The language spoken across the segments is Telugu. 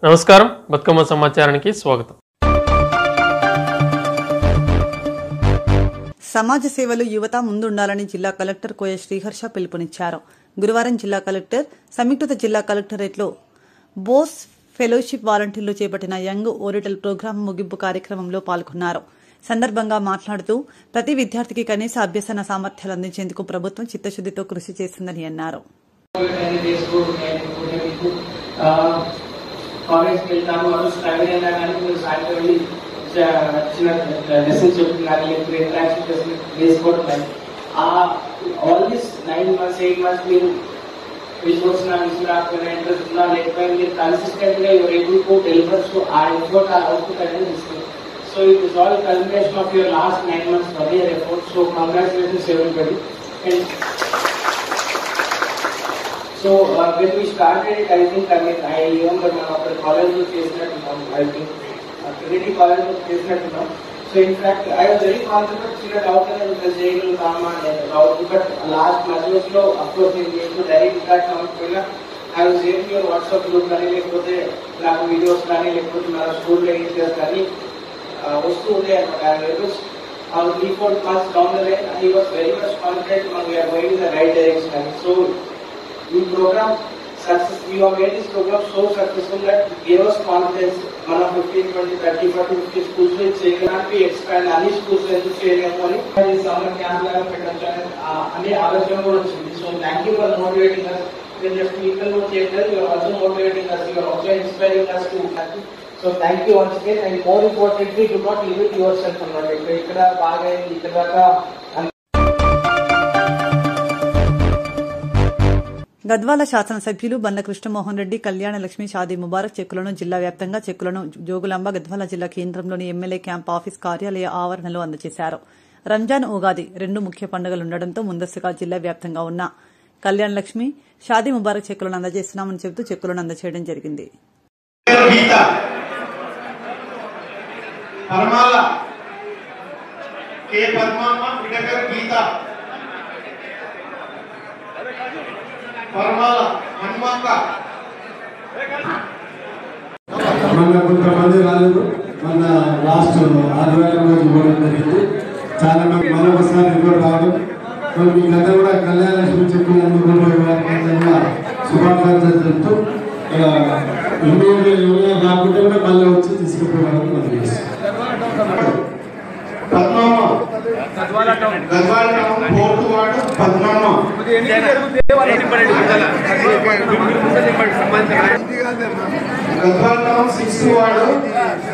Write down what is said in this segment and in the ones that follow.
నమస్కారం, బతుకమ్మ సమాచారానికి స్వాగతం. సమాజ సేవలు యువత ముందుండాలని జిల్లా కలెక్టర్ కోయ శ్రీహర్ష పిలుపునిచ్చారు. గురువారం జిల్లా కలెక్టర్ సంయుక్త జిల్లా కలెక్టరేట్లో బోస్ ఫెలోషిప్ వాలంటీర్లు చేపట్టిన యంగ్ ఓరిటల్ ప్రోగ్రాం ముగింపు కార్యక్రమంలో పాల్గొన్నారు. సందర్భంగా మాట్లాడుతూ ప్రతి విద్యార్థికి కనీస అభ్యసన సామర్థ్యాలు అందించేందుకు ప్రభుత్వం చిత్తశుద్దితో కృషి చేస్తుందని అన్నారు. కాలేజ్కి వెళ్తాను ట్రావెల్ అయినా కానీ మీరు సాయంత్రం వెళ్ళి చిన్న లెసన్స్ చెప్తున్నారు, లేకపోతే ఇంటరాక్షన్ వేసుకోవడం కానీ ఆల్ దిస్ 9 months 8 months మీరు విసుకొచ్చినా విసురాకపోయినా ఇంట్రెస్ట్ ఉన్నా లేకపోయినా మీరు కన్సిస్టెంట్ గా your able to deliver. So ఆ ఎఫర్ట్ ఆ అవుట్పుట్ అనేది ఇస్తుంది. So it is all culmination of your last 9 months for your effort. So congratulations everybody. And so when we started it, I think I remember after college was చేసినట్టున్నాం. I think Trinity college was చేసినట్టున్నాం. So in fact I was very confident that how can I చేయగలను కామా అని. But last months లో of course నేను డైరెక్ట్ ఇంపాక్ట్ అవ్వకపోయినా I was sharing your WhatsApp group కానీ లేకపోతే నాకు వీడియోస్ కానీ లేకపోతే మన స్కూల్లో ఏం చేస్తారు వస్తూ ఉంటాయి అన్నమాట. I was 3-4 months down the line he was very much confident we are going in the right direction. So ఈ programme success, you have made this programme so successful that gave us confidence. మన 15, 20, 30, 40, 50 స్కూల్స్ లో చేయడానికి ఎక్స్పాండ్ అన్ని స్కూల్స్ ఎందుకు చేయలేము అని సమ్మర్ క్యాంప్ లాగా పెట్టచ్చు అనే ఆలోచన కూడా వచ్చింది. So thank you for motivating us. మీరు జస్ట్ పీపుల్ కూడా చేయలేదు, you are also motivating us, you are also inspiring us too. So thank you once again. And more importantly do not limit yourself అన్నమాట. ఇక్కడ బాగా ఇక్కడ దాకా గద్వాల శాసనసభ్యులు బండ్ల కృష్ణమోహన్ రెడ్డి కళ్యాణ లక్ష్మి షాదీ ముబారక్ చెక్కులను జిల్లా వ్యాప్తంగా చెక్కులను జోగులాంబ గద్వాల జిల్లా కేంద్రంలోని ఎమ్మెల్యే క్యాంప్ ఆఫీస్ కార్యాలయ ఆవరణలో అందజేశారు. రంజాన్, ఉగాది 2 ముఖ్య పండుగలుండటంతో ముందస్తుగా జిల్లా వ్యాప్తంగా ఉన్న కళ్యాణ లక్ష్మి షాదీ ముబారక్ చెక్కులను అందజేస్తున్నామని చెబుతూ చెక్కులను అందజేయడం జరిగింది. మన కొంతమంది రాలేదు, మన లాస్ట్ ఆదివారం రోజు ఇవ్వడం జరిగింది. చాలా మంది మరొకసారి ఇవ్వడం రావడం, మీ గత కూడా కళ్యాణ లక్ష్మి చెప్పినందుకు శుభాకాంక్షలు చెప్తూ ఎవరైనా రాకుంటే కూడా మళ్ళీ వచ్చి తీసుకుపోవడానికి మనం చేస్తాం. Padmamma Gadwal town 4th ward Padmamma. Gadwal town 6th ward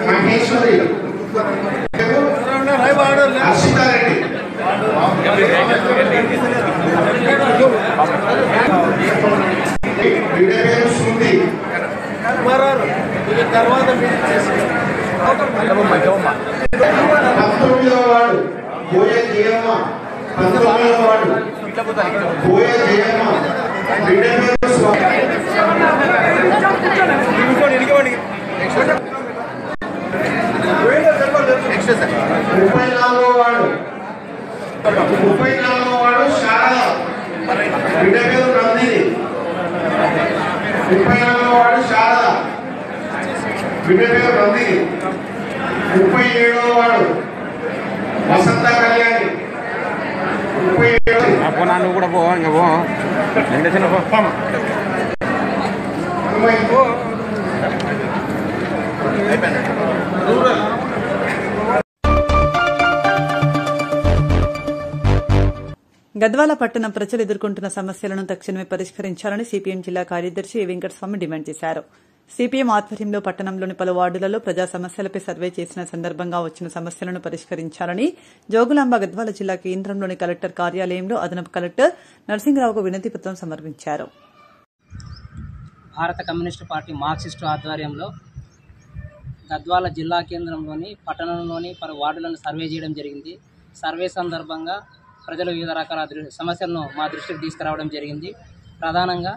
Maheshwari Harshitha Reddy. Shruti 19వ వార్డు బోయ జయమ్మ. 19వ వార్డు బోయ జయమ్మ. 34వ వార్డు శారద. బిడ్డ పేరు నందిని. 34వ వార్డు శారద, బిడ్డ పేరు నందిని. 37వ వార్డు వసంత కళ్యాణి. 37 నువ్వు కూడా పో, ఇంకా పో గద్వాల పట్టణం ప్రజలు ఎదుర్కొంటున్న సమస్యలను తక్షణమే పరిష్కరించాలని సిపిఎం జిల్లా కార్యదర్శి ఏ వెంకటస్వామి డిమాండ్ చేశారు. సిపిఎం ఆధ్వర్యంలో పట్టణంలోని పలు వార్డులలో ప్రజా సమస్యలపై సర్వే చేసిన సందర్భంగా వచ్చిన సమస్యలను పరిష్కరించాలని జోగులాంబ గద్వాల జిల్లా కేంద్రంలోని కలెక్టర్ కార్యాలయంలో అదనపు కలెక్టర్ నరసింహరావుకు వినతి పత్రం సమర్పించారు. భారత కమ్యూనిస్టు పార్టీ మార్క్సిస్టు ఆధ్వర్యంలో గద్వాల జిల్లా కేంద్రంలోని పట్టణంలోని పలు వార్డులను సర్వే చేయడం జరిగింది. సర్వే సందర్భంగా ప్రజలు వివిధ రకాల సమస్యలను మా దృష్టికి తీసుకురావడం జరిగింది. ప్రధానంగా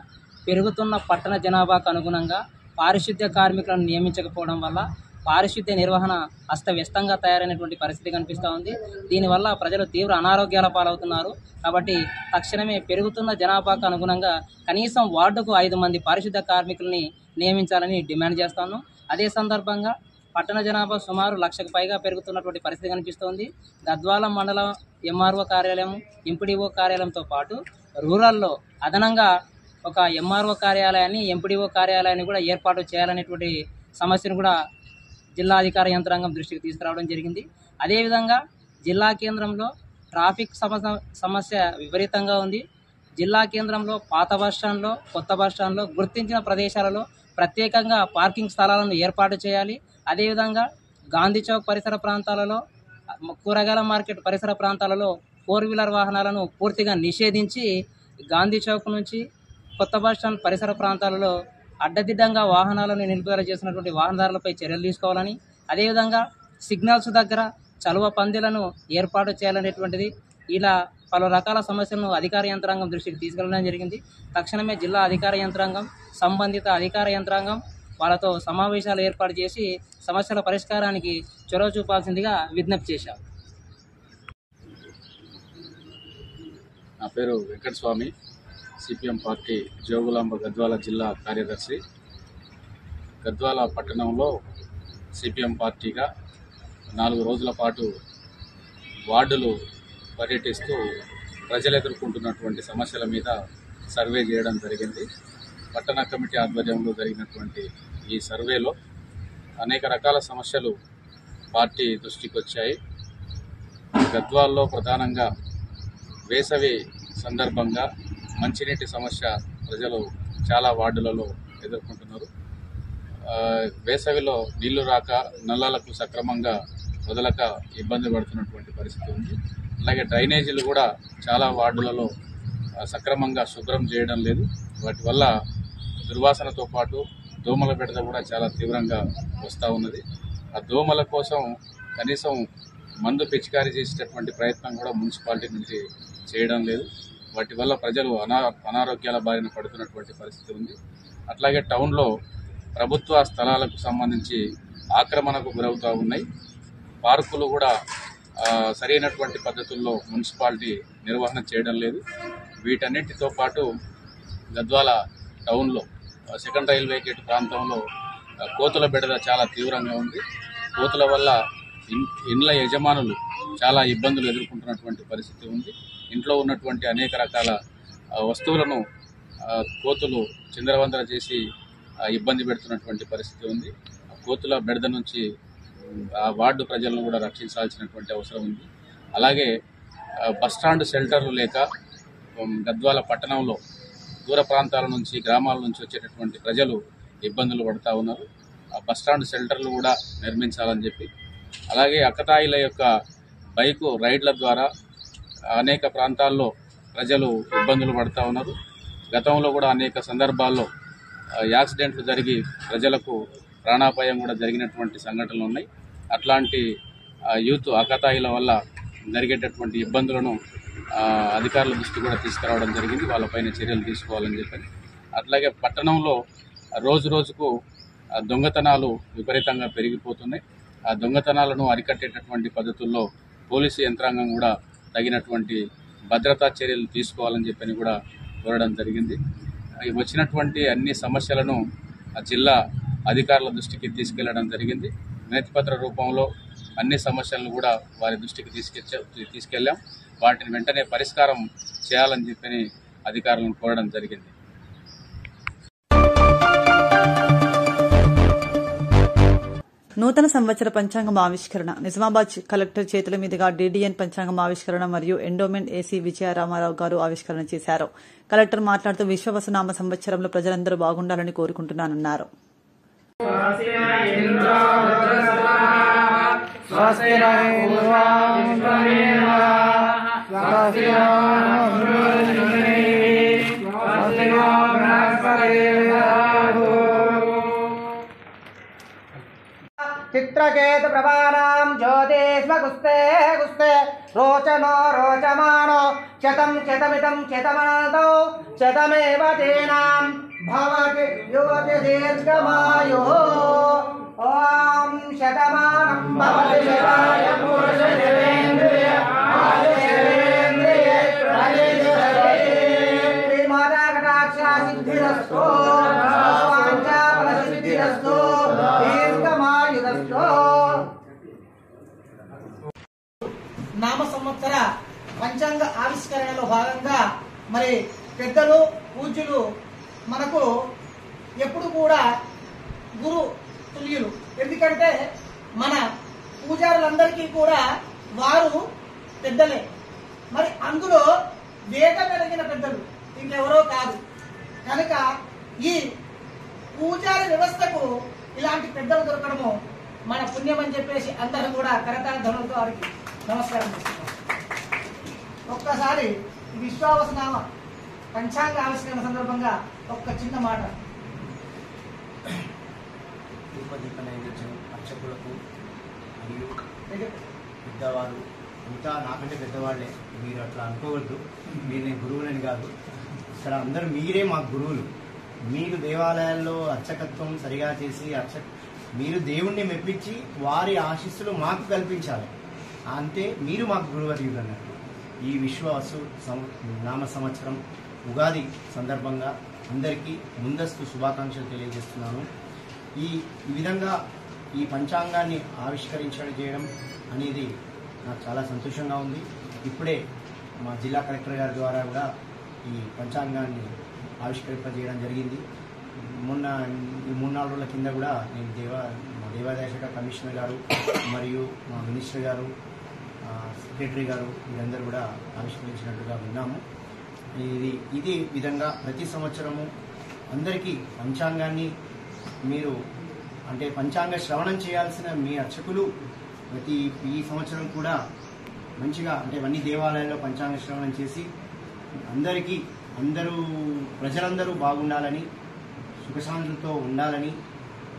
పెరుగుతున్న పట్టణ జనాభాకు అనుగుణంగా పారిశుద్ధ్య కార్మికులను నియమించకపోవడం వల్ల పారిశుద్ధ్య నిర్వహణ అస్తవ్యస్తంగా తయారైనటువంటి పరిస్థితి కనిపిస్తూ ఉంది. దీనివల్ల ప్రజలు తీవ్ర అనారోగ్యాల పాలవుతున్నారు. కాబట్టి తక్షణమే పెరుగుతున్న జనాభాకు అనుగుణంగా కనీసం వార్డుకు 5 మంది పారిశుద్ధ్య కార్మికుల్ని నియమించాలని డిమాండ్ చేస్తాను. అదే సందర్భంగా పట్టణ జనాభా సుమారు 1,00,000కు పైగా పెరుగుతున్నటువంటి పరిస్థితి కనిపిస్తోంది. గద్వాల మండలం ఎంఆర్ఓ కార్యాలయం, ఎంపీడీఓ కార్యాలయంతో పాటు రూరల్లో అదనంగా ఒక ఎంఆర్ఓ కార్యాలయాన్ని, ఎంపీడీఓ కార్యాలయాన్ని కూడా ఏర్పాటు చేయాలనేటువంటి సమస్యను కూడా జిల్లా అధికార యంత్రాంగం దృష్టికి తీసుకురావడం జరిగింది. అదేవిధంగా జిల్లా కేంద్రంలో ట్రాఫిక్ సమస్య విపరీతంగా ఉంది. జిల్లా కేంద్రంలో పాత బస్టాండ్లో, కొత్త బస్టాండ్లో గుర్తించిన ప్రదేశాలలో ప్రత్యేకంగా పార్కింగ్ స్థలాలను ఏర్పాటు చేయాలి. అదేవిధంగా గాంధీ చౌక్ పరిసర ప్రాంతాలలో, కూరగాయల మార్కెట్ పరిసర ప్రాంతాలలో 4-వీలర్ వాహనాలను పూర్తిగా నిషేధించి గాంధీ చౌక్ నుంచి కొత్త బస్టాండ్ పరిసర ప్రాంతాలలో అడ్డదిడ్డంగా వాహనాలను నిలుపుదల చేసినటువంటి వాహనదారులపై చర్యలు తీసుకోవాలని, అదేవిధంగా సిగ్నల్స్ దగ్గర చలువ పందిలను ఏర్పాటు చేయాలనేటువంటిది, ఇలా పలు రకాల సమస్యలను అధికార యంత్రాంగం దృష్టికి తీసుకెళ్లడం జరిగింది. తక్షణమే జిల్లా అధికార యంత్రాంగం, సంబంధిత అధికార యంత్రాంగం వాళ్ళతో సమావేశాలు ఏర్పాటు చేసి సమస్యల పరిష్కారానికి చొరవ చూపాల్సిందిగా విజ్ఞప్తి చేశారు. నా పేరు వెంకటస్వామి, సిపిఎం పార్టీ జోగులాంబ గద్వాల జిల్లా కార్యదర్శి. గద్వాల పట్టణంలో సిపిఎం పార్టీగా 4 రోజుల పాటు వార్డులు పర్యటిస్తూ ప్రజలు ఎదుర్కొంటున్నటువంటి సమస్యల మీద సర్వే చేయడం జరిగింది. పట్టణ కమిటీ ఆధ్వర్యంలో జరిగినటువంటి ఈ సర్వేలో అనేక రకాల సమస్యలు పార్టీ దృష్టికి వచ్చాయి. గద్వాల్లో ప్రధానంగా వేసవి సందర్భంగా మంచినీటి సమస్య ప్రజలు చాలా వార్డులలో ఎదుర్కొంటున్నారు. వేసవిలో నీళ్లు రాక నల్లాలకు సక్రమంగా వదలక ఇబ్బంది పడుతున్నటువంటి పరిస్థితి ఉంది. అలాగే డ్రైనేజీలు కూడా చాలా వార్డులలో సక్రమంగా శుభ్రం చేయడం లేదు. వాటి వల్ల దుర్వాసనతో పాటు దోమల బెడద కూడా చాలా తీవ్రంగా వస్తూ ఉన్నది. ఆ దోమల కోసం కనీసం మందు పిచికారీ చేసేటటువంటి ప్రయత్నం కూడా మున్సిపాలిటీ నుంచి చేయడం లేదు. వాటి వల్ల ప్రజలు అనారోగ్యాల బారిన పడుతున్నటువంటి పరిస్థితి ఉంది. అట్లాగే టౌన్లో ప్రభుత్వ స్థలాలకు సంబంధించి ఆక్రమణకు గురవుతూ ఉన్నాయి. పార్కులు కూడా సరైనటువంటి పద్ధతుల్లో మున్సిపాలిటీ నిర్వహణ చేయడం లేదు. వీటన్నిటితో పాటు గద్వాల టౌన్లో సెకండ్ రైల్వే గేట్ ప్రాంతంలో కోతుల బెడద చాలా తీవ్రంగా ఉంది. కోతుల వల్ల ఇండ్ల యజమానులు చాలా ఇబ్బందులు ఎదుర్కొంటున్నటువంటి పరిస్థితి ఉంది. ఇంట్లో ఉన్నటువంటి అనేక రకాల వస్తువులను కోతులు చిందరవందర చేసి ఇబ్బంది పెడుతున్నటువంటి పరిస్థితి ఉంది. కోతుల బెడద నుంచి ఆ వార్డు ప్రజలను కూడా రక్షించాల్సినటువంటి అవసరం ఉంది. అలాగే బస్టాండ్ షెల్టర్లు లేక గద్వాల పట్టణంలో దూర ప్రాంతాల నుంచి, గ్రామాల నుంచి వచ్చేటటువంటి ప్రజలు ఇబ్బందులు పడుతూ ఉన్నారు. ఆ బస్టాండ్ షెల్టర్లు కూడా నిర్మించాలని చెప్పి, అలాగే అక్కతాయిల యొక్క బైకు రైడ్ల ద్వారా అనేక ప్రాంతాల్లో ప్రజలు ఇబ్బందులు పడుతూ ఉన్నారు. గతంలో కూడా అనేక సందర్భాల్లో యాక్సిడెంట్లు జరిగి ప్రజలకు ప్రాణాపాయం కూడా జరిగినటువంటి సంఘటనలు ఉన్నాయి. అట్లాంటి యూత్ అక్కతాయిల వల్ల జరిగేటటువంటి ఇబ్బందులను అధికారుల దృష్టి కూడా తీసుకురావడం జరిగింది. వాళ్ళపైన చర్యలు తీసుకోవాలని చెప్పి, అట్లాగే పట్టణంలో రోజు రోజుకు దొంగతనాలు విపరీతంగా పెరిగిపోతున్నాయి. ఆ దొంగతనాలను అరికట్టేటటువంటి పద్ధతుల్లో పోలీసు యంత్రాంగం కూడా తగినటువంటి భద్రతా చర్యలు తీసుకోవాలని చెప్పని కూడా కోరడం జరిగింది. వచ్చినటువంటి అన్ని సమస్యలను జిల్లా అధికారుల దృష్టికి తీసుకెళ్లడం జరిగింది. వినతిపత్ర రూపంలో అన్ని సమస్యలను కూడా వారి దృష్టికి తీసుకెళ్ళాం. వాటిని వెంటనే పరిష్కారం చేయాలని చెప్పని అధికారులను కోరడం జరిగింది. నూతన సంవత్సర పంచాంగం ఆవిష్కరణ. నిజామాబాద్ కలెక్టర్ చేతుల మీదుగా డీడీఎన్ పంచాంగం ఆవిష్కరణ మరియు ఎండోమెంట్ ఏసీ విజయరామారావు గారు ఆవిష్కరణ చేశారు. కలెక్టర్ మాట్లాడుతూ విశ్వవసునామ సంవత్సరంలో ప్రజలందరూ బాగుండాలని కోరుకుంటున్నానన్నారు. చిత్రకేతు ప్రభానాం జ్యోతిష్మ గుస్తే గుస్తే రోచనో రోచమానో శతం శతమితం శతమనతో శతమేవ తేనాం భవతి యువతి దీర్ఘమాయు. ఓం శతమానం భవతి శతాయ పురుషేంద్రియ ఆయుషేంద్రియ శ్రీమాతా కటాక్ష సిద్ధిరస్తో వాంఛా దీర్ఘాయురస్తు దీర్ఘమాయురస్తు. నామ సంవత్సర పంచాంగ ఆవిష్కరణలో భాగంగా మరి పెద్దలు పూజ్యులు మనకు ఎప్పుడు కూడా గురు తుల్యులు. ఎందుకంటే మన పూజారులందరికీ కూడా వారు పెద్దలే. మరి అందులో వేగం కలిగిన పెద్దలు ఇంకెవరో కాదు. కనుక ఈ పూజారి వ్యవస్థకు ఇలాంటి పెద్దలు దొరకడము మన పుణ్యం అని చెప్పేసి అందరూ కూడా కరతాళ ధ్వనులతో వారికి నమస్కారం చేస్తున్నాం. ఒక్కసారి విశ్వావసనామ పంచాంగ ఆవిష్కరణ సందర్భంగా ఒక్క చిన్న మాట. దీపదీప నైవేద్యం అర్చకులకు మరియు పెద్దవారు ఇంకా నాకంటే పెద్దవాళ్ళే, మీరు అట్లా అనుకోవద్దు. మీరు నేను గురువులని కాదు, ఇక్కడ అందరూ మీరే మాకు గురువులు. మీరు దేవాలయాల్లో అర్చకత్వం సరిగా చేసి మీరు దేవుణ్ణి మెప్పించి వారి ఆశీస్సులు మాకు కల్పించాలి. అంతే మీరు మాకు గురువర్యులు అన్నట్టు. ఈ విశ్వాసు నామ సంవత్సరం ఉగాది సందర్భంగా అందరికీ ముందస్తు శుభాకాంక్షలు తెలియజేస్తున్నాను. ఈ విధంగా ఈ పంచాంగాన్ని ఆవిష్కరించడం చేయడం అనేది నాకు చాలా సంతోషంగా ఉంది. ఇప్పుడే మా జిల్లా కలెక్టర్ గారి ద్వారా కూడా ఈ పంచాంగాన్ని ఆవిష్కరింపజేయడం జరిగింది. మొన్న ఈ 3-4 రోజుల కింద కూడా నేను మా దేవాదాయ శాఖ కమిషనర్ గారు మరియు మా మినిస్టర్ గారు, సెక్రటరీ గారు వీరందరూ కూడా ఆవిష్కరించినట్టుగా విన్నాము. ఇది విధంగా ప్రతి సంవత్సరము అందరికీ పంచాంగాన్ని మీరు అంటే పంచాంగ శ్రవణం చేయాల్సిన మీ అర్చకులు ఈ సంవత్సరం కూడా మంచిగా అంటే అన్ని దేవాలయాల్లో పంచాంగ శ్రవణం చేసి ప్రజలందరూ బాగుండాలని, సుఖశాంతులతో ఉండాలని,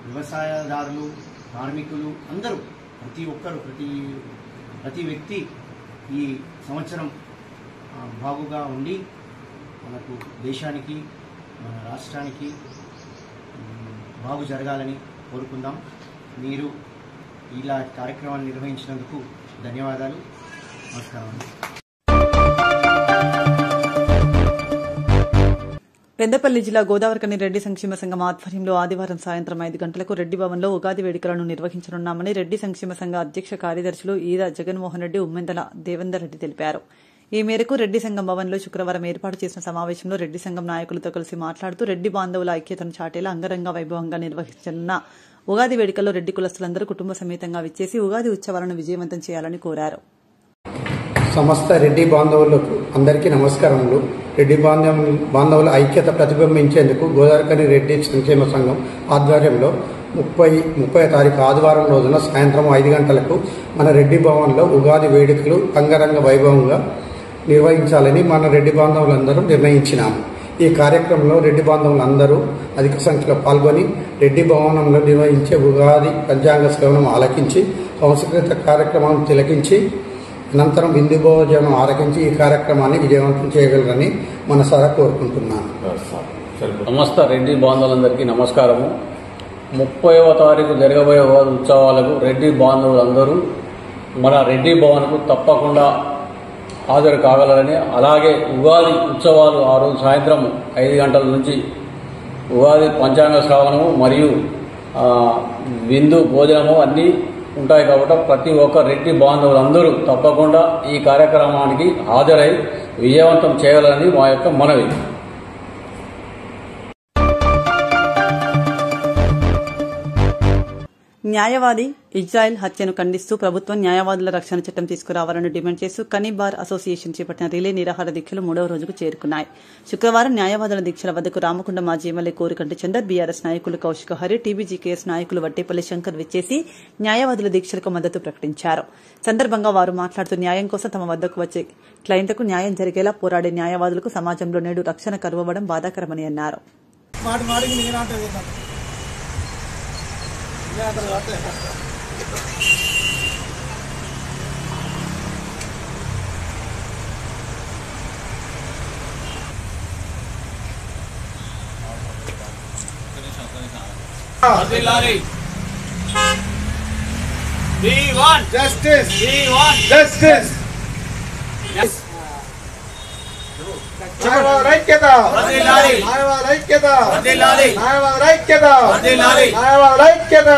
వ్యవసాయదారులు, కార్మికులు అందరూ ప్రతి ఒక్కరు ప్రతి వ్యక్తి ఈ సంవత్సరం బాగుగా ఉండి మనకు దేశానికి మన రాష్ట్రానికి బాగు జరగాలని కోరుకుందాం. మీరు ఇలా కార్యక్రమాన్ని నిర్వహించినందుకు ధన్యవాదాలు. నమస్కారం. పెద్దపల్లి జిల్లా గోదావరికని రెడ్డి సంక్షేమ సంఘం ఆధ్వర్యంలో ఆదివారం సాయంత్రం 5 గంటలకు రెడ్డి భవన్లో ఉగాది వేడుకలను నిర్వహించనున్నామని రెడ్డి సంక్షేమ సంఘ అధ్యక్ష కార్యదర్శులు ఈద జగన్మోహన్ రెడ్డి, ఉమ్మెందల దేవేందర్ రెడ్డి తెలిపారు. ఈ మేరకు రెడ్డి సంఘం భవన్లో శుక్రవారం ఏర్పాటు చేసిన సమావేశంలో రెడ్డి సంఘం నాయకులతో కలిసి మాట్లాడుతూ రెడ్డి బాంధవుల ఐక్యతను చాటేలా అంగరంగ వైభవంగా నిర్వహించనున్న ఉగాది వేడుకల్లో రెడ్డి కులస్తులందరూ కుటుంబ సమేతంగా విచ్చేసి ఉగాది ఉత్సవాలను విజయవంతం చేయాలని కోరారు. సమస్త రెడ్డి బాంధవులకు అందరికీ నమస్కారములు. రెడ్డి బాంధవుల ఐక్యత ప్రతిబింబించేందుకు గోదావరికని రెడ్డి సంక్షేమ సంఘం ఆధ్వర్యంలో 30వ తారీఖు ఆదివారం రోజున సాయంత్రం 5 గంటలకు మన రెడ్డి భవన్లో ఉగాది వేడుకలు అంగరంగ వైభవంగా నిర్వహించాలని మన రెడ్డి బాంధవులందరూ నిర్ణయించినాము. ఈ కార్యక్రమంలో రెడ్డి బాంధవులందరూ అధిక సంఖ్యలో పాల్గొని రెడ్డి భవనంలో నిర్వహించే ఉగాది పంచాంగ శ్రవణం ఆలకించి సంస్కృత కార్యక్రమాలను తిలకించి అనంతరం విందు భోజనం ఆరగించి ఈ కార్యక్రమాన్ని విజయవంతం చేయగలరని మనసారా కోరుకుంటున్నాను. సమస్త రెడ్డి బాంధవులందరికీ నమస్కారము. 30వ తారీఖు జరగబోయే ఉత్సవాలకు రెడ్డి బాంధవులందరూ మన రెడ్డి భవన్కు తప్పకుండా హాజరు కాగలరని, అలాగే ఉగాది ఉత్సవాలు ఆ రోజు సాయంత్రం 5 గంటల నుంచి ఉగాది పంచాంగ శ్రవణము మరియు విందు భోజనము అన్నీ ఉంటాయి. కాబట్టి ప్రతి ఒక్క రెడ్డి బాంధవులందరూ తప్పకుండా ఈ కార్యక్రమానికి హాజరై విజయవంతం చేయాలని మా యొక్క మనవి. న్యాయవాది ఇజ్రాయెల్ హత్యను ఖండిస్తూ ప్రభుత్వం న్యాయవాదుల రక్షణ చట్టం తీసుకురావాలని డిమాండ్ చేస్తూ కనీ బార్ అసోసియేషన్ చేపట్టిన రిలే నిరాహార దీక్షలు 3వ రోజుకు చేరుకున్నాయి. శుక్రవారం న్యాయవాదుల దీక్షల వద్దకు రామకొండ మాజీ ఎమ్మెల్యే కోరికంటి చందర్, బీఆర్ఎస్ నాయకులు కౌశిక హరి, టీబీజీకేఎస్ నాయకులు వట్టేపల్లి శంకర్ విచ్చేసి న్యాయవాదుల దీక్షలకు మద్దతు ప్రకటించారు. సందర్భంగా వారు మాట్లాడుతూ న్యాయం కోసం తమ వద్దకు వచ్చే క్లయింట్లకు న్యాయం జరిగేలా పోరాడే న్యాయవాదులకు సమాజంలో నేడు రక్షణ కరువడం బాధాకరమని అన్నారు. We want justice. We want justice. Yes. న్యాయవాదుల ఐక్యత, న్యాయవాదుల ఐక్యత, న్యాయవాదుల ఐక్యత, న్యాయవాదుల ఐక్యత.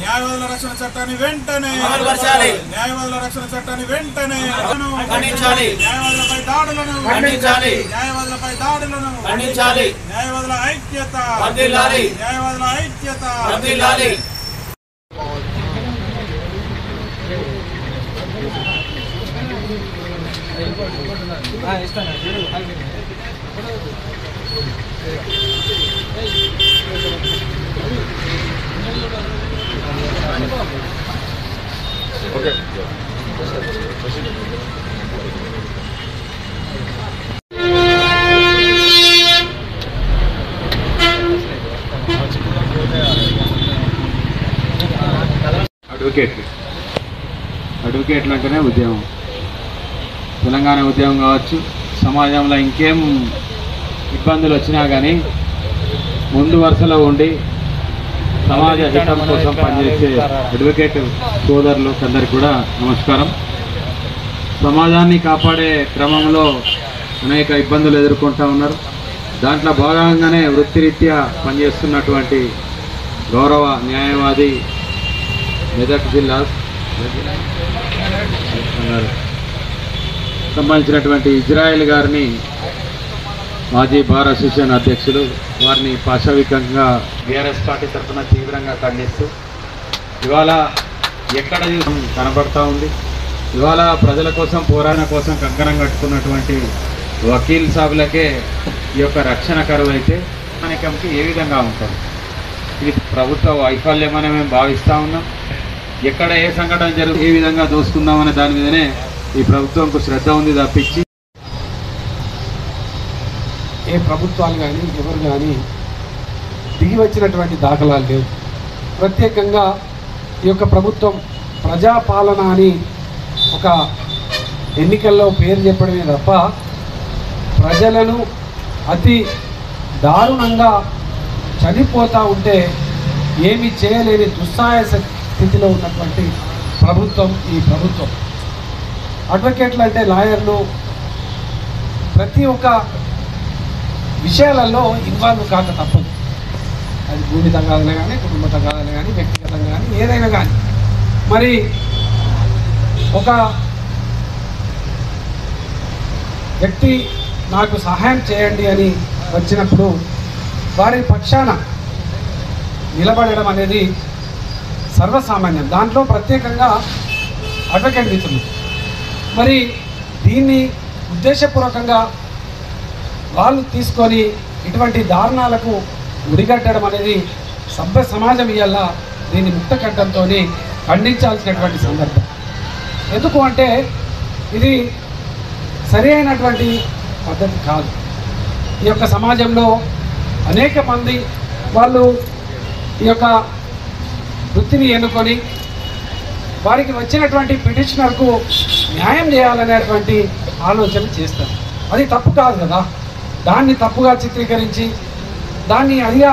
న్యాయవాదుల రక్షణ చట్టాన్ని వెంటనే, న్యాయవాదుల రక్షణ చట్టాన్ని వెంటనే న్యాయవాదులపై దాడులను న్యాయవాదులపై దాడులను న్యాయవాదుల ఐక్యత, న్యాయవాదుల ఐక్యత. అడ్వకేట్లు అంటేనే ఉద్యమం. తెలంగాణ ఉద్యమం కావచ్చు, సమాజంలో ఇంకేం ఇబ్బందులు వచ్చినా కానీ ముందు వరుసలో ఉండి సమాజ హితం కోసం పనిచేసే అడ్వకేట్ సోదరులు అందరికీ కూడా నమస్కారం. సమాజాన్ని కాపాడే క్రమంలో అనేక ఇబ్బందులు ఎదుర్కొంటూ ఉన్నారు. దాంట్లో భాగంగానే వృత్తిరీత్యా పనిచేస్తున్నటువంటి గౌరవ న్యాయవాది మెదక్ జిల్లా సంబంధించినటువంటి ఇజ్రాయెల్ గారిని మాజీ బార్ అసోసియేషన్ అధ్యక్షులు వారిని పాశవికంగా బీఆర్ఎస్ పార్టీ తరఫున తీవ్రంగా ఖండిస్తూ ఇవాళ ఎక్కడ కనబడతా ఉంది. ఇవాళ ప్రజల కోసం పోరాటం కోసం కంకణం కట్టుకున్నటువంటి వకీల్ సాబులకే ఈ యొక్క రక్షణ కరువు అయితే మనకి ఏ విధంగా ఉంటుంది? ఇది ప్రభుత్వ వైఫల్యమని మేము భావిస్తూ ఉన్నాం. ఎక్కడ ఏ సంఘటన జరుగుతుంది, ఏ విధంగా దోసుకుందామనే దాని మీదనే ఈ ప్రభుత్వంకు శ్రద్ధ ఉంది తప్పించి ఏ ప్రభుత్వాలు కానీ ఎవరు కానీ దిగి వచ్చినటువంటి దాఖలాలు లేవు. ప్రత్యేకంగా ఈ యొక్క ప్రభుత్వం ప్రజాపాలన అని ఒక ఎన్నికల్లో పేరు చెప్పడమే తప్ప ప్రజలను అతి దారుణంగా చనిపోతూ ఉంటే ఏమి చేయలేని దుస్సాయ స్థితిలో ఉన్నటువంటి ప్రభుత్వం ఈ ప్రభుత్వం. అడ్వకేట్లు అంటే లాయర్లు ప్రతి ఒక్క విషయాలలో ఇన్వాల్వ్ కాక తప్పదు. అది భూమి తగాదనే కానీ, కుటుంబ తగాదనే కానీ, వ్యక్తిగతంగా కానీ, ఏదైనా కానీ. మరి ఒక వ్యక్తి నాకు సహాయం చేయండి అని వచ్చినప్పుడు వారి పక్షాన నిలబడడం అనేది సర్వసామాన్యం. దాంట్లో ప్రత్యేకంగా అడ్వకేట్ మిత్రులు మరి దీన్ని ఉద్దేశపూర్వకంగా వాళ్ళు తీసుకొని ఇటువంటి దారుణాలకు ఉడిగట్టడం అనేది సభ్య సమాజం ఇయ్యాల దీన్ని ముక్త కంఠంతో ఖండించాల్సినటువంటి సందర్భం. ఎందుకు అంటే ఇది సరి అయినటువంటి పద్ధతి కాదు. ఈ యొక్క సమాజంలో అనేక మంది వాళ్ళు ఈ యొక్క వృత్తిని ఎన్నుకొని వారికి వచ్చినటువంటి పిటిషనర్కు న్యాయం చేయాలనేటువంటి ఆలోచన చేస్తారు. అది తప్పు కాదు కదా. దాన్ని తప్పుగా చిత్రీకరించి దాన్ని అదిగా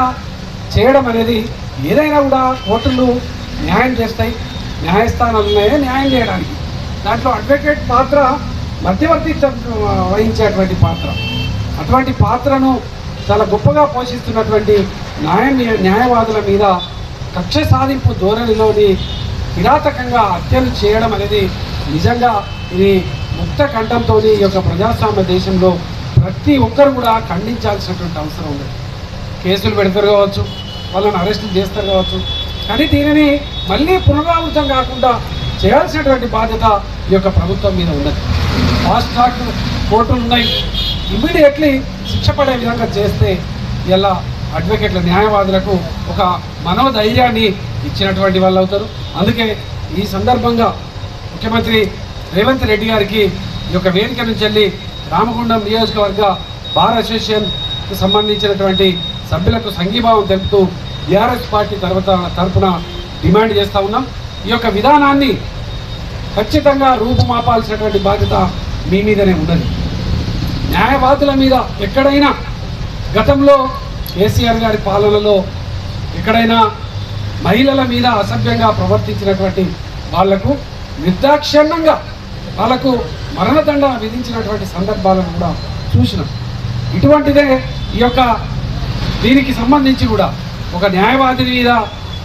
చేయడం అనేది ఏదైనా కూడా కోర్టులు న్యాయం చేస్తాయి, న్యాయస్థానాలు ఉన్నాయో న్యాయం చేయడానికి. దాంట్లో అడ్వకేట్ పాత్ర మధ్యవర్తి వహించేటువంటి పాత్ర. అటువంటి పాత్రను చాలా గొప్పగా పోషిస్తున్నటువంటి న్యాయవాదుల మీద కక్ష సాధింపు ధోరణిలోని కిరాతకంగా హత్యలు చేయడం అనేది నిజంగా ఇది ముక్త కంఠంతో ఈ యొక్క ప్రజాస్వామ్య దేశంలో ప్రతి ఒక్కరు కూడా ఖండించాల్సినటువంటి అవసరం ఉంది. కేసులు పెడతారు కావచ్చు, వాళ్ళని అరెస్టులు చేస్తారు కావచ్చు, కానీ దీనిని మళ్ళీ పునరావృతం కాకుండా చేయాల్సినటువంటి బాధ్యత ఈ యొక్క ప్రభుత్వం మీద ఉన్నది. ఫాస్ట్ ట్రాక్ కోర్టులు ఉన్నాయి, ఇమ్మీడియట్లీ శిక్ష పడే విధంగా చేస్తే ఇలా అడ్వకేట్ల న్యాయవాదులకు ఒక మనోధైర్యాన్ని ఇచ్చినటువంటి వాళ్ళు అవుతారు. అందుకే ఈ సందర్భంగా ముఖ్యమంత్రి రేవంత్ రెడ్డి గారికి ఈ యొక్క వేదిక నుంచి వెళ్ళి రామగుండం నియోజకవర్గ బార్ అసోసియేషన్కు సంబంధించినటువంటి సభ్యులకు సంఘీభావం తెలుపుతూ బీఆర్ఎస్ పార్టీ తరఫున డిమాండ్ చేస్తూ ఉన్నాం. ఈ యొక్క విధానాన్ని ఖచ్చితంగా రూపుమాపాల్సినటువంటి బాధ్యత మీ మీదనే ఉన్నది. న్యాయవాదుల మీద ఎక్కడైనా గతంలో కేసీఆర్ గారి పాలనలో ఎక్కడైనా మహిళల మీద అసభ్యంగా ప్రవర్తించినటువంటి వాళ్లకు నిర్దాక్షిణ్యంగా వాళ్ళకు మరణదండ విధించినటువంటి సందర్భాలను కూడా చూసినాం. ఇటువంటిదే ఈ యొక్క దీనికి సంబంధించి కూడా ఒక న్యాయవాది మీద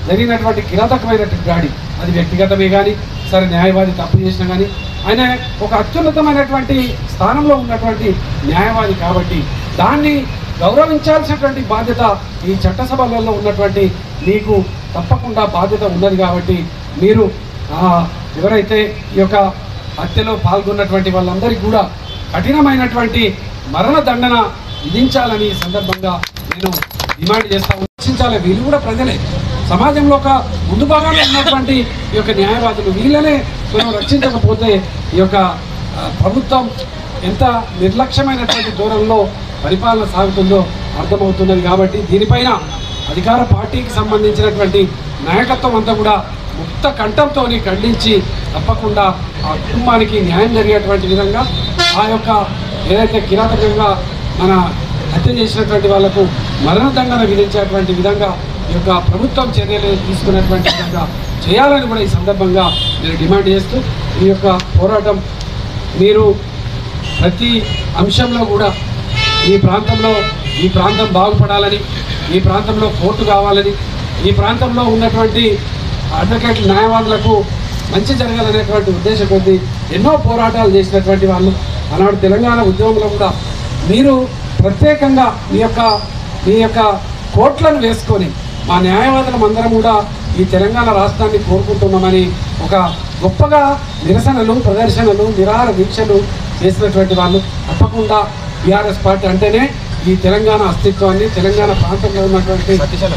జరిగినటువంటి కిరాతకమైనటువంటి దాడి, అది వ్యక్తిగతమే కానీ సరే న్యాయవాది తప్పు చేసినా కానీ ఆయన ఒక అత్యున్నతమైనటువంటి స్థానంలో ఉన్నటువంటి న్యాయవాది కాబట్టి దాన్ని గౌరవించాల్సినటువంటి బాధ్యత ఈ చట్టసభలలో ఉన్నటువంటి మీకు తప్పకుండా బాధ్యత ఉన్నది. కాబట్టి మీరు ఎవరైతే ఈ యొక్క హత్యలో పాల్గొన్నటువంటి వాళ్ళందరికీ కూడా కఠినమైనటువంటి మరణదండన విధించాలని ఈ సందర్భంగా నేను డిమాండ్ చేస్తాను. రక్షించాలి, వీళ్ళు కూడా ప్రజలే, సమాజంలో ఒక ముందు భాగంలో ఉన్నటువంటి ఈ యొక్క న్యాయవాదులు, వీళ్ళనే మనం రక్షించకపోతే ఈ యొక్క ప్రభుత్వం ఎంత నిర్లక్ష్యమైనటువంటి దూరంలో పరిపాలన సాగుతుందో అర్థమవుతున్నది. కాబట్టి దీనిపైన అధికార పార్టీకి సంబంధించినటువంటి నాయకత్వం అంతా కూడా ముక్త కంఠంతో ఖండించి తప్పకుండా ఆ కుటుంబానికి న్యాయం జరిగేటువంటి విధంగా ఆ యొక్క ఏదైతే కిరాతకంగా మన హత్య చేసినటువంటి వాళ్లకు మరణదండన విధించేటువంటి విధంగా ఈ యొక్క ప్రభుత్వం చర్యలు తీసుకునేటువంటి విధంగా చేయాలని కూడా ఈ సందర్భంగా నేను డిమాండ్ చేస్తూ ఈ యొక్క పోరాటం మీరు ప్రతి అంశంలో కూడా ఈ ప్రాంతం బాగుపడాలని, ఈ ప్రాంతంలో కోర్టు కావాలని, ఈ ప్రాంతంలో ఉన్నటువంటి అడ్వకేట్ న్యాయవాదులకు మంచి జరగాలనేటువంటి ఉద్దేశం కొద్దీ ఎన్నో పోరాటాలు చేసినటువంటి వాళ్ళు ఆనాడు తెలంగాణ ఉద్యమంలో కూడా మీరు ప్రత్యేకంగా మీ యొక్క కోట్లను వేసుకొని మా న్యాయవాదులం అందరం కూడా ఈ తెలంగాణ రాష్ట్రాన్ని కోరుకుంటున్నామని ఒక గొప్పగా నిరసనలు, ప్రదర్శనలు, నిరాహార దీక్షలు చేసినటువంటి వాళ్ళు తప్పకుండా బీఆర్ఎస్ పార్టీ అంటేనే ఈ తెలంగాణ అస్తిత్వాన్ని, తెలంగాణ ప్రాంతంలో ఉన్నటువంటి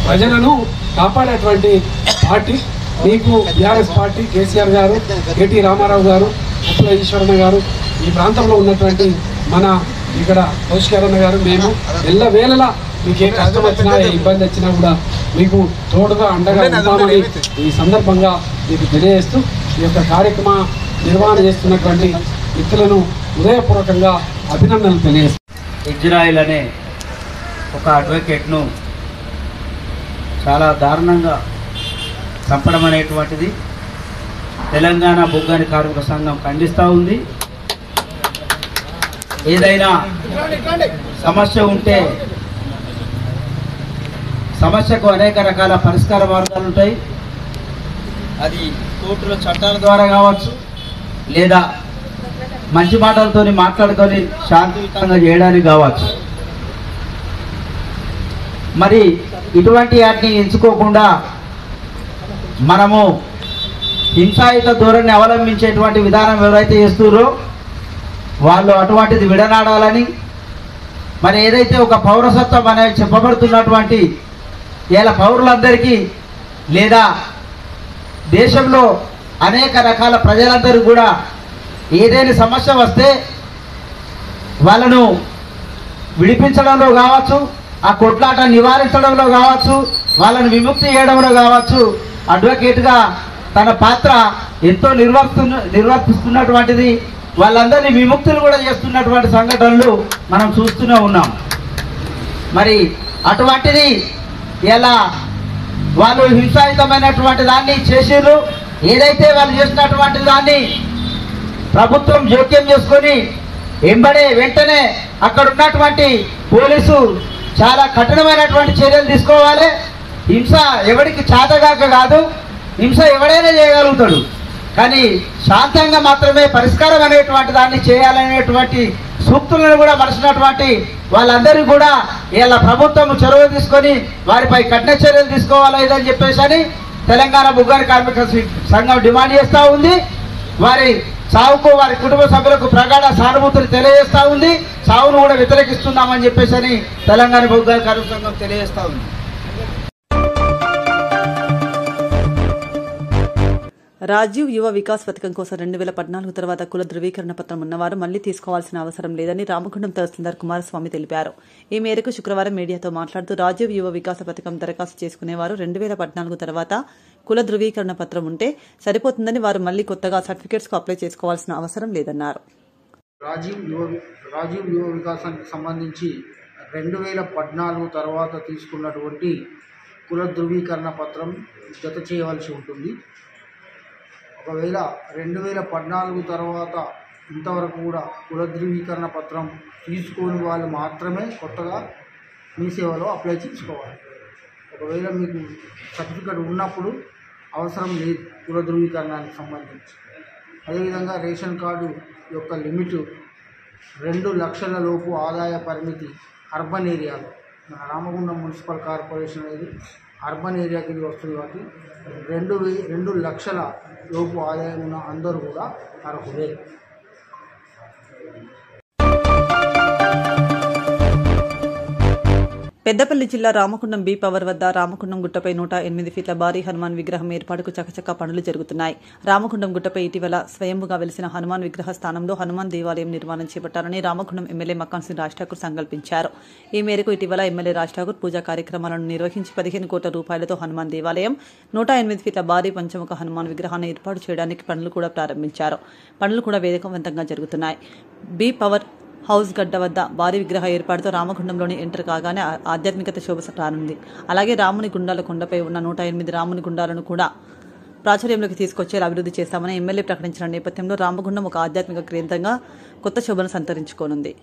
ప్రజలను కాపాడేటువంటి పార్టీ. మీకు బీఆర్ఎస్ పార్టీ కేసీఆర్ గారు, కేటీ రామారావు గారు, ఉప్పుల ఈశ్వరన్న గారు, ఈ ప్రాంతంలో ఉన్నటువంటి మన ఇక్కడ కౌశికారన్న గారు, మేము ఎల్లవేళలా మీకు ఏ కష్టం వచ్చినా ఏ ఇబ్బంది వచ్చినా కూడా మీకు తోడుగా అండగా ఉంటామని ఈ సందర్భంగా మీకు తెలియజేస్తూ ఈ యొక్క కార్యక్రమ నిర్వహణ చేస్తున్నటువంటి వ్యక్తులను హృదయపూర్వకంగా అభినందనలు తెలియజేస్తాను. ఇజ్రాయిల్ అనే ఒక అడ్వకేట్ను చాలా దారుణంగా చంపడం అనేటువంటిది తెలంగాణ బొగ్గాని కార్మిక సంఘం ఖండిస్తూ ఉంది. ఏదైనా సమస్య ఉంటే సమస్యకు అనేక రకాల పరిష్కార మార్గాలు ఉంటాయి. అది కోర్టుల చట్టాల ద్వారా కావచ్చు, లేదా మంచి మాటలతో మాట్లాడుకొని శాంతియుతంగా చేయడానికి కావచ్చు. మరి ఇటువంటి వాటిని ఎంచుకోకుండా మనము హింసాయుత ధోరణిని అవలంబించేటువంటి విధానం ఎవరైతే చేస్తున్నారో వాళ్ళు అటువంటిది విడనాడాలని, మరి ఏదైతే ఒక పౌరసత్వం అనేది చెప్పబడుతున్నటువంటి ఇలా పౌరులందరికీ లేదా దేశంలో అనేక రకాల ప్రజలందరూ కూడా ఏదైనా సమస్య వస్తే వాళ్ళను విడిపించడంలో కావచ్చు, ఆ కొట్లాట నివారించడంలో కావచ్చు, వాళ్ళను విముక్తి చేయడంలో కావచ్చు, అడ్వకేట్గా తన పాత్ర ఎంతో నిర్వర్తిస్తున్నటువంటిది. వాళ్ళందరినీ విముక్తులు కూడా చేస్తున్నటువంటి సంఘటనలు మనం చూస్తూనే ఉన్నాం. మరి అటువంటిది ఎలా వాళ్ళు హింసాయుతమైనటువంటి దాన్ని చేసిర్రు, ఏదైతే వాళ్ళు చేసినటువంటి దాన్ని ప్రభుత్వం జోక్యం చేసుకొని వెంటనే అక్కడ ఉన్నటువంటి పోలీసు చాలా కఠినమైనటువంటి చర్యలు తీసుకోవాలి. హింస ఎవరికి చేతగాక కాదు, హింస ఎవడైనా చేయగలుగుతాడు, కానీ శాంతంగా మాత్రమే పరిష్కారం అనేటువంటి దాన్ని చేయాలనేటువంటి సూక్తులను కూడా మరచినటువంటి వాళ్ళందరూ కూడా ఇలా ప్రభుత్వం చొరవ తీసుకొని వారిపై కఠిన చర్యలు తీసుకోవాలని చెప్పేసి తెలంగాణ బొగ్గాని కార్మిక సంఘం డిమాండ్ చేస్తూ ఉంది. వారి సావుకు వారి కుటుంబ సభ్యులకు ప్రగాఢ సానుభూతులు తెలియజేస్తూ ఉంది. సావును కూడా వ్యతిరేకిస్తున్నామని చెప్పేసి తెలంగాణ బొగ్గాని కార్మిక సంఘం తెలియజేస్తూ ఉంది. రాజీవ్ యువ వికాస్ పథకం కోసం 2014 తర్వాత కుల ధృవీకరణ పత్రం ఉన్నవారు మళ్లీ తీసుకోవాల్సిన అవసరం లేదని రామగుండం తహసీల్దార్ కుమారస్వామి తెలిపారు. ఈ మేరకు శుక్రవారం మీడియాతో మాట్లాడుతూ రాజీవ్ యువ వికాస పథకం దరఖాస్తు చేసుకునేవారు 2014 తర్వాత కుల ధృవీకరణ పత్రం ఉంటే సరిపోతుందని, వారు మళ్లీ కొత్తగా సర్టిఫికేట్స్ కు అప్లై చేసుకోవాల్సిన అవసరం లేదన్నారు. రాజీవ్ యువ వికాసానికి సంబంధించి 2014 తర్వాత తీసుకున్నటువంటి కుల ధృవీకరణ పత్రం జత చేయవలసి ఉంటుంది. ఒకవేళ 2014 తర్వాత ఇంతవరకు కూడా కుల ధృవీకరణ పత్రం తీసుకోని వాళ్ళు మాత్రమే కొత్తగా మీ సేవలో అప్లై చేసుకోవాలి. ఒకవేళ మీకు సర్టిఫికెట్ ఉన్నప్పుడు అవసరం లేదు కుల ధృవీకరణానికి సంబంధించి. అదేవిధంగా రేషన్ కార్డు యొక్క లిమిట్ 2 లక్షల లోపు ఆదాయ పరిమితి అర్బన్ ఏరియాలో, మన రామగుండం మున్సిపల్ కార్పొరేషన్ అనేది అర్బన్ ఏరియా కింద వస్తుంది కాబట్టి 2 లక్షల లోపు ఆదాయం ఉన్న అందరూ కూడా అర్హులే. పెద్దపల్లి జిల్లా రామకుండం బి పవర్ వద్ద రామకుండం గుట్టపై 108 ఫీట్ల భారీ హనుమాన్ విగ్రహం ఏర్పాటుకు చకచకా పనులు జరుగుతున్నాయి. రామకుండం గుట్టపై ఇటీవల స్వయంభుగా వెలిసిన హనుమాన్ విగ్రహ స్థానంలో హనుమాన్ దేవాలయం నిర్మాణం చేపట్టాలని రామకుండం ఎమ్మెల్యే మక్కాన్ సింగ్ రాజ్ ఠాకూర్ సంకల్పించారు. ఈ మేరకు ఇటీవల ఎమ్మెల్యే రాజ్ ఠాకూర్ పూజా కార్యక్రమాలను నిర్వహించి 15 కోట్ల రూపాయలతో హనుమాన్ దేవాలయం, 108 ఫీట్ల భారీ పంచముఖ హనుమాన్ విగ్రహాన్ని ఏర్పాటు చేయడానికి పనులు కూడా ప్రారంభించారు. పనులు కూడా వేగవంతంగా జరుగుతున్నాయి. బి పవర్ హౌస్ గడ్డ వద్ద భారీ విగ్రహ ఏర్పాటుతో రామగుండంలోని ఎంటర్ కాగానే ఆధ్యాత్మికత శోభ రానుంది. అలాగే రాముని గుండాల కొండపై ఉన్న 108 రాముని గుండాలను కూడా ప్రాచుర్యంలోకి తీసుకొచ్చేలా అభివృద్ధి చేస్తామని ఎమ్మెల్యే ప్రకటించిన నేపథ్యంలో రామగుండం ఒక ఆధ్యాత్మిక కేంద్రంగా కొత్త శోభను సంతరించుకోనుంది.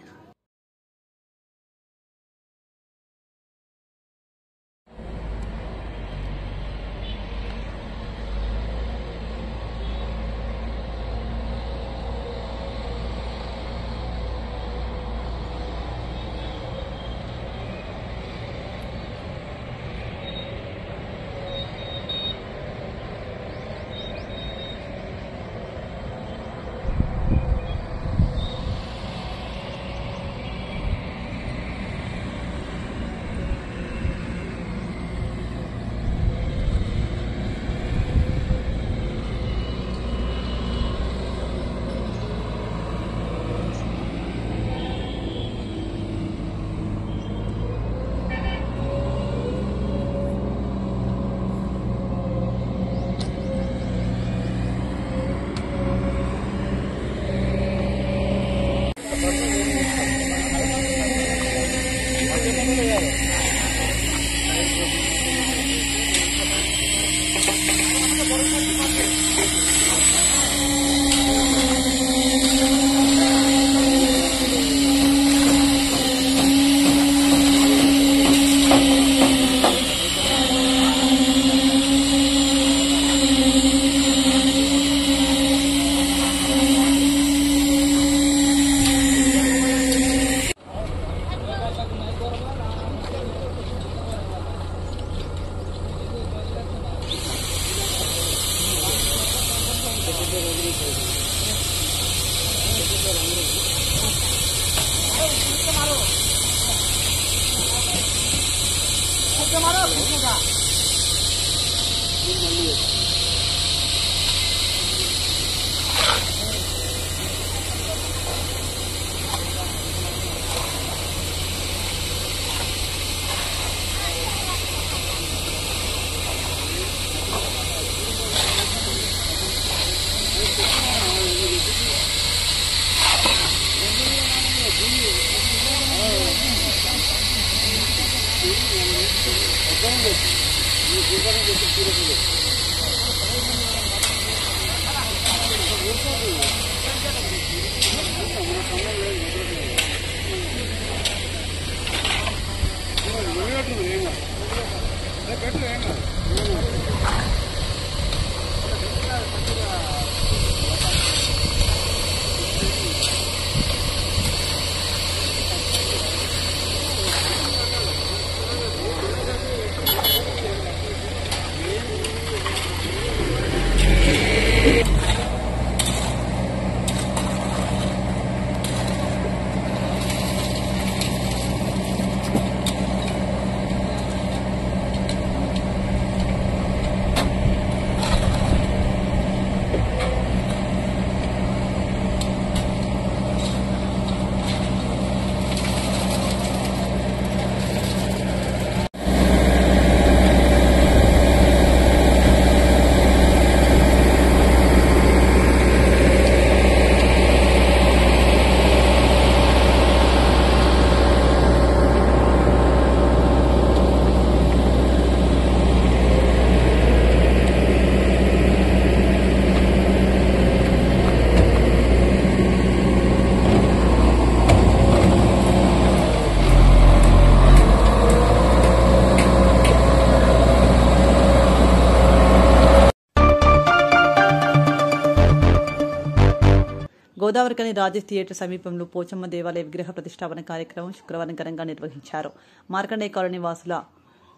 గోదావరికని రాజేష్ థియేటర్ సమీపంలో పోచమ్మ దేవాలయ విగ్రహ ప్రతిష్టాపన కార్యక్రమం శుక్రవారం ఘనంగా నిర్వహించారు. మార్కండేయ కాలనీ వాసుల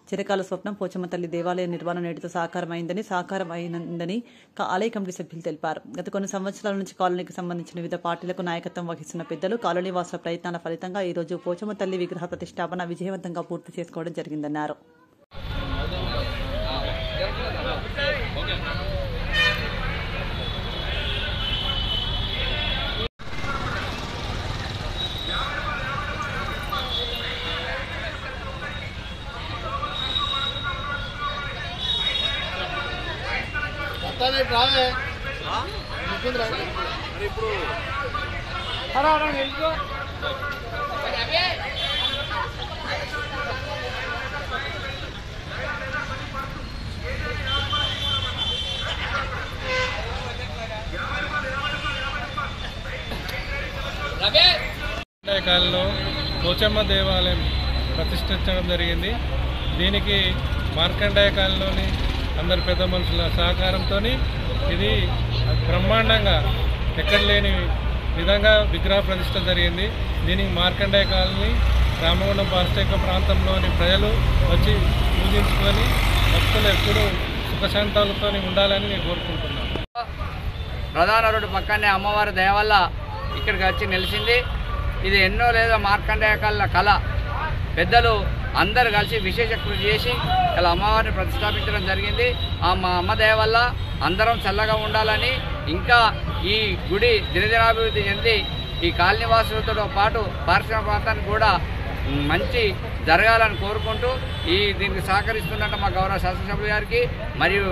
చిరకాల స్వప్నం పోచమ్మ తల్లి దేవాలయ నిర్మాణం నేటితో సాకారం అయిందని ఆలయ కమిటీ సభ్యులు తెలిపారు. గత కొన్ని సంవత్సరాల నుంచి కాలనీకి సంబంధించిన వివిధ పార్టీలకు నాయకత్వం వహిస్తున్న పెద్దలు కాలనీ వాసుల ప్రయత్నాల ఫలితంగా ఈ రోజు పోచమ్మ తల్లి విగ్రహ ప్రతిష్టాపన విజయవంతంగా పూర్తి చేసుకోవడం జరిగిందన్నారు. కాలంలో పోచమ్మ దేవాలయం ప్రతిష్ఠించడం జరిగింది. దీనికి మార్కండేయ కాలంలోని అందరి పెద్ద మనుషుల సహకారంతో ఇది బ్రహ్మాండంగా ఎక్కడ లేని విధంగా విగ్రహ ప్రతిష్ఠ జరిగింది. దీనికి మార్కండేయ కాలనీ రామగుండం పారిశ్రామిక ప్రాంతంలోని ప్రజలు వచ్చి పూజించుకొని భక్తులు ఎప్పుడూ సుఖశాంతాలతో ఉండాలని నేను కోరుకుంటున్నాను. ప్రధాన రోడ్డు పక్కనే అమ్మవారి దయ వల్ల ఇక్కడికి వచ్చి నిలిచింది. ఇది ఎన్నో లేదా మార్కండేయ కళ పెద్దలు అందరు కలిసి విశేష కృషి చేసి ఇలా అమ్మవారిని ప్రతిష్టాపించడం జరిగింది. ఆ మా అమ్మ దయ వల్ల అందరం చల్లగా ఉండాలని, ఇంకా ఈ గుడి దినదినాభివృద్ధి చెంది ఈ కాలనీవాసులతో పాటు పారిశ్రామిక ప్రాంతానికి కూడా మంచి జరగాలని కోరుకుంటూ దీనికి సహకరిస్తున్నట్టు మా గౌరవ శాసనసభ్యులు గారికి మరియు